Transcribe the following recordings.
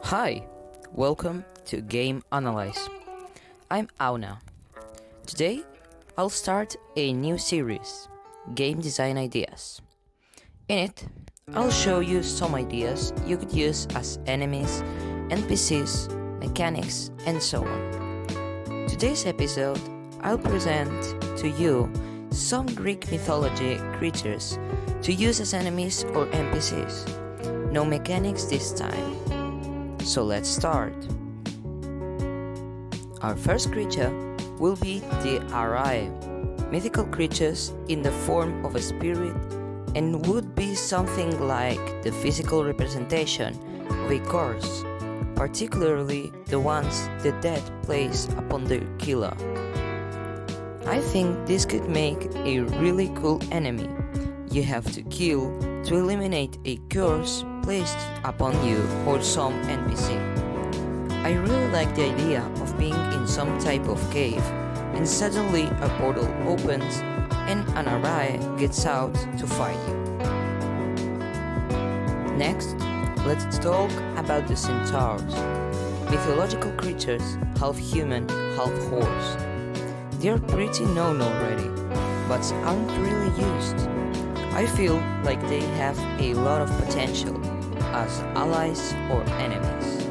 Hi, welcome to Game Analyze. I'm Auna. Today, I'll start a new series, Game Design Ideas. In it, I'll show you some ideas you could use as enemies, NPCs, mechanics, and so on. Today's episode, I'll present to you some Greek mythology creatures to use as enemies or NPCs. No mechanics this time. So let's start. Our first creature will be the Arai, mythical creatures in the form of a spirit and would be something like the physical representation of a curse, particularly the ones the dead place upon the killer. I think this could make a really cool enemy you have to kill to eliminate a curse placed upon you or some NPC. I really like the idea of being in some type of cave and suddenly a portal opens and an Arai gets out to fight you. Next, let's talk about the centaurs, mythological creatures, half human, half horse. They are pretty known already, but aren't really used. I feel like they have a lot of potential as allies or enemies.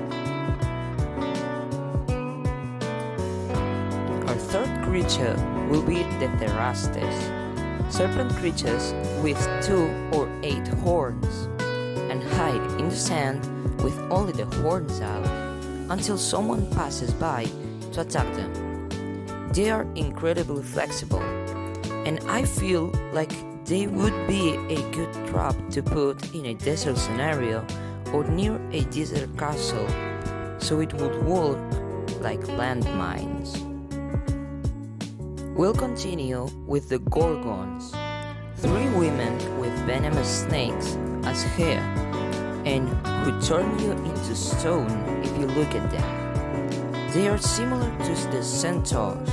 Our third creature will be the Therastes, serpent creatures with 2 or 8 horns, and hide in the sand with only the horns out until someone passes by to attack them. They are incredibly flexible, and I feel like they would be a good trap to put in a desert scenario or near a desert castle, so it would work like landmines. We'll continue with the Gorgons, 3 women with venomous snakes as hair, and who turn you into stone if you look at them. They are similar to the centaurs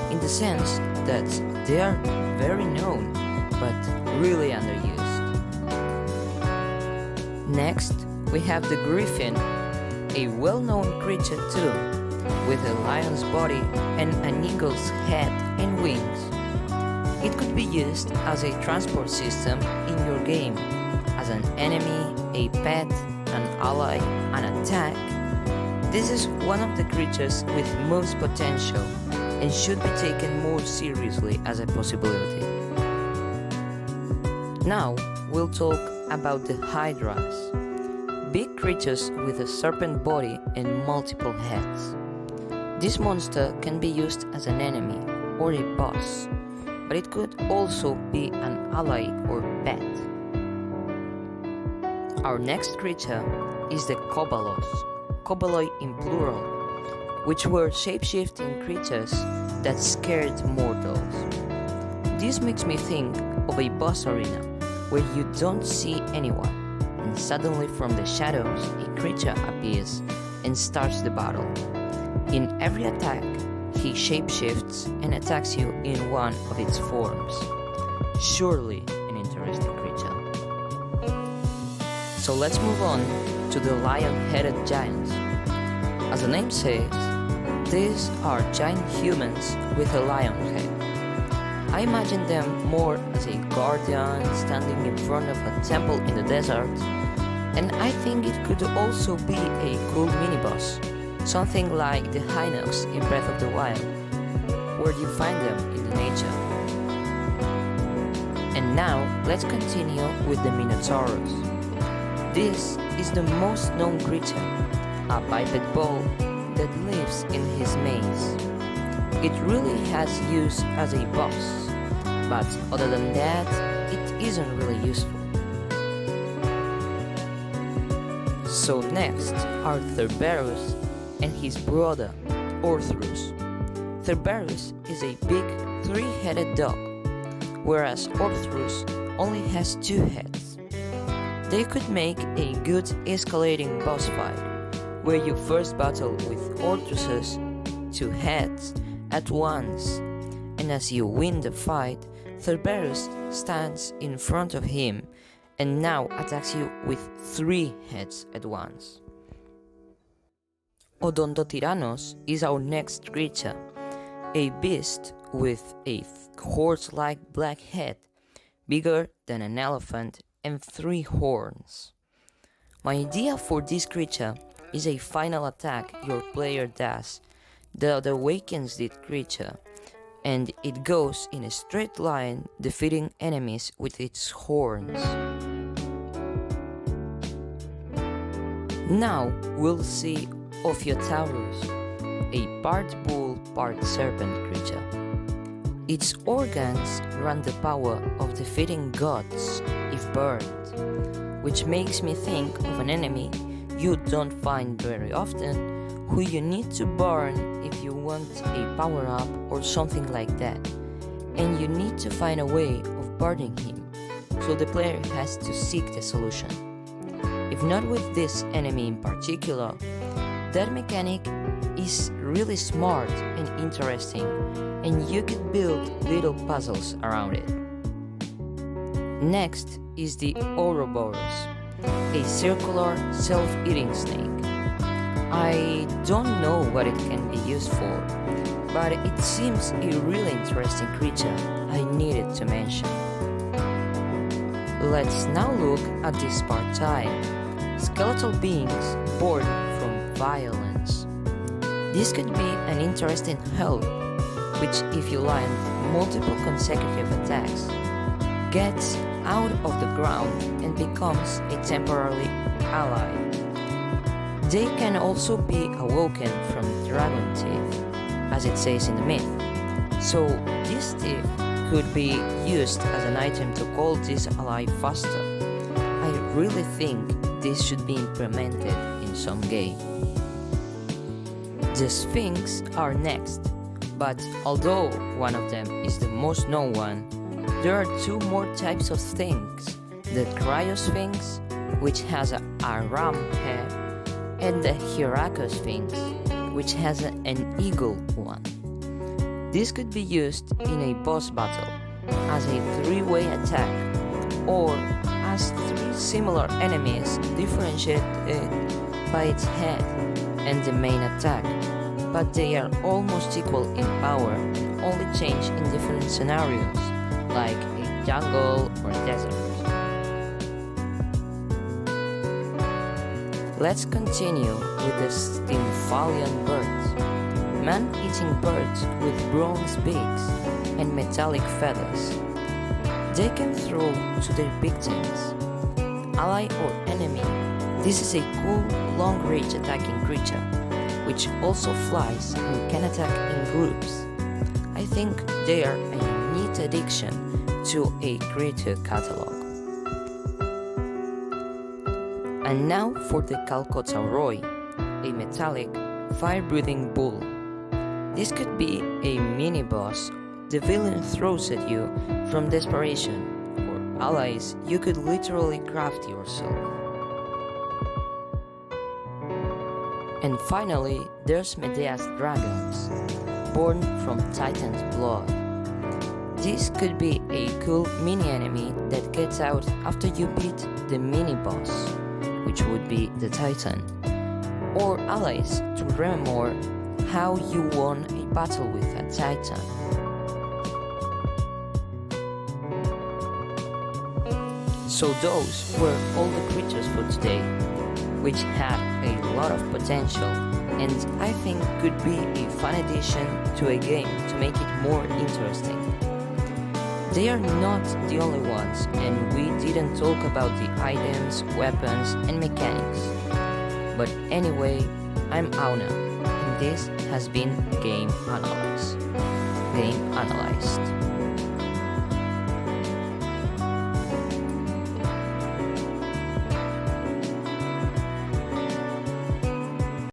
in the sense that they are very known but really underused. Next, we have the Griffin, a well-known creature too, with a lion's body and an eagle's head and wings. It could be used as a transport system in your game, as an enemy, a pet, an ally, an attack. This is one of the creatures with most potential and should be taken more seriously as a possibility. Now, we'll talk about the Hydras, big creatures with a serpent body and multiple heads. This monster can be used as an enemy or a boss, but it could also be an ally or pet. Our next creature is the Kobalos, Koboloi in plural, which were shape-shifting creatures that scared mortals. This makes me think of a boss arena where you don't see anyone, and suddenly from the shadows a creature appears and starts the battle. In every attack, he shapeshifts and attacks you in one of its forms. Surely an interesting creature. So let's move on to the lion-headed giants. As the name says, these are giant humans with a lion head. I imagine them more as a guardian standing in front of a temple in the desert, and I think it could also be a cool mini-boss, something like the Hinox in Breath of the Wild, where you find them in the nature. And now, let's continue with the Minotaurus. This is the most known creature, a biped bull that lives in his maze. It really has use as a boss, but other than that, it isn't really useful. So next are Cerberus and his brother, Orthrus. Cerberus is a big 3-headed dog, whereas Orthrus only has 2 heads. They could make a good escalating boss fight, where you first battle with Orthrus's 2 heads at once, and as you win the fight, Cerberus stands in front of him and now attacks you with 3 heads at once. Odontotyrannos is our next creature, a beast with a horse-like black head, bigger than an elephant and 3 horns. My idea for this creature is a final attack your player does that awakens this creature, and it goes in a straight line defeating enemies with its horns. Now we'll see Ophiotaurus, a part bull, part serpent creature. Its organs run the power of defeating gods if burned, which makes me think of an enemy you don't find very often, who you need to burn if you want a power-up or something like that, and you need to find a way of burning him, so the player has to seek the solution. If not with this enemy in particular, that mechanic is really smart and interesting, and you could build little puzzles around it. Next is the Ouroboros, a circular self-eating snake. I don't know what it can be used for, but it seems a really interesting creature I needed to mention. Let's now look at the Spartai, skeletal beings born from violence. This could be an interesting help, which if you land multiple consecutive attacks, gets out of the ground and becomes a temporary ally. They can also be awoken from dragon teeth, as it says in the myth. So this teeth could be used as an item to call this ally faster. I really think this should be implemented in some game. The Sphinx are next, but although one of them is the most known one, there are 2 more types of Sphinx, the Cryosphinx, which has a ram head, and the Hyracosphinx, which has an eagle one. This could be used in a boss battle as a 3-way attack, or as 3 similar enemies differentiated by its head and the main attack, but they are almost equal in power and only change in different scenarios, like a jungle or a desert. Let's continue with the Stymphalian birds, man-eating birds with bronze beaks and metallic feathers. They can throw to their victims, ally or enemy. This is a cool long-range attacking creature, which also flies and can attack in groups. I think they are a neat addition to a creature catalog. And now for the Calcotauroi, a metallic, fire-breathing bull. This could be a mini-boss the villain throws at you from desperation, or allies you could literally craft yourself. And finally, there's Medea's dragons, born from Titan's blood. This could be a cool mini-enemy that gets out after you beat the mini-boss, which would be the Titan, or allies to remember how you won a battle with a Titan. So those were all the creatures for today, which had a lot of potential and I think could be a fun addition to a game to make it more interesting. They are not the only ones, and we didn't talk about the items, weapons and mechanics. But anyway, I'm Auna, and this has been Game Analyze. Game Analyzed.